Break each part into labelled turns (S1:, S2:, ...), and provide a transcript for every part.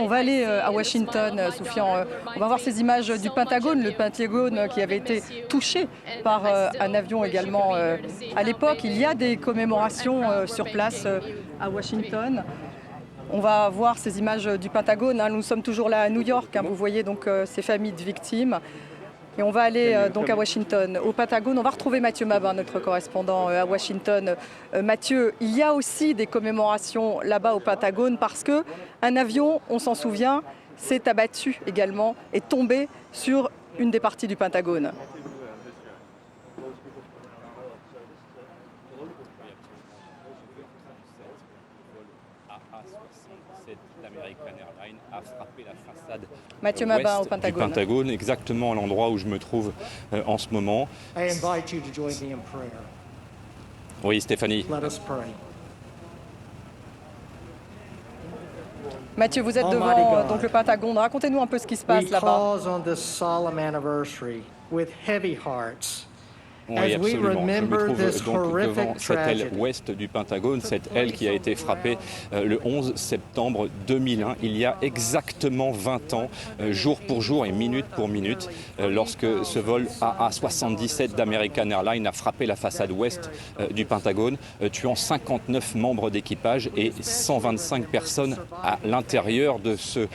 S1: va aller à Washington, Soufiane. On va voir ces images du Pentagone, le Pentagone qui avait été touché par un avion également à l'époque. Il y a des commémorations sur place à Washington. On va voir ces images du Pentagone. Nous sommes toujours là à New York. Vous voyez donc ces familles de victimes. Et on va aller donc à Washington, au Pentagone. On va retrouver Mathieu Mabin, notre correspondant à Washington. Mathieu, il y a aussi des commémorations là-bas au Pentagone parce qu'un avion, on s'en souvient, s'est abattu également et tombé sur une des parties du Pentagone.
S2: D'American Airlines a frappé la façade
S1: Mathieu Mabin, au
S2: du
S1: Pentagone.
S2: Pentagone, exactement à l'endroit où je me trouve en ce moment. Oui, Stéphanie.
S1: Mathieu, vous êtes devant donc le Pentagone. Racontez-nous un peu ce qui se passe là-bas.
S2: Oui, absolument. Je me trouve donc devant cette aile ouest du Pentagone, cette aile qui a été frappée le 11 septembre 2001, il y a exactement 20 ans, jour pour jour et minute pour minute, lorsque ce vol AA-77 d'American Airlines a frappé la façade ouest du Pentagone, tuant 59 membres d'équipage et 125 personnes à l'intérieur de ce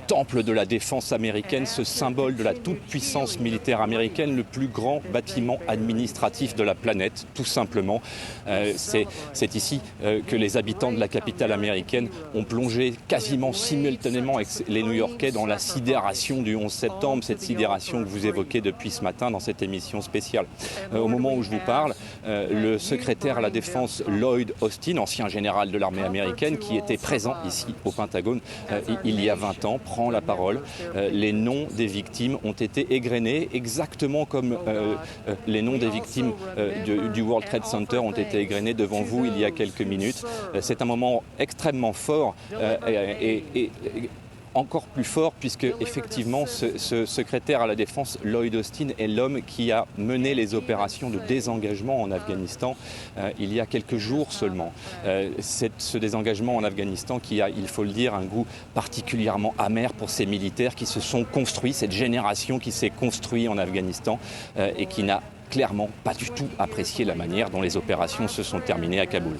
S2: temple de la défense américaine, ce symbole de la toute-puissance militaire américaine, le plus grand bâtiment administratif de la planète, tout simplement. C'est ici que les habitants de la capitale américaine ont plongé quasiment simultanément avec les New-Yorkais dans la sidération du 11 septembre, cette sidération que vous évoquez depuis ce matin dans cette émission spéciale. Au moment où je vous parle, le secrétaire à la Défense Lloyd Austin, ancien général de l'armée américaine, qui était présent ici au Pentagone il y a 20 ans, prend la parole. Les noms des victimes ont été égrenés exactement comme les noms des victimes du World Trade Center ont été égrenées devant vous il y a quelques minutes. C'est un moment extrêmement fort et encore plus fort puisque effectivement ce secrétaire à la défense, Lloyd Austin, est l'homme qui a mené les opérations de désengagement en Afghanistan il y a quelques jours seulement. Ce désengagement en Afghanistan qui a, il faut le dire, un goût particulièrement amer pour ces militaires qui se sont construits, cette génération qui s'est construite en Afghanistan et qui n'a clairement pas du tout apprécié la manière dont les opérations se sont terminées à Kaboul.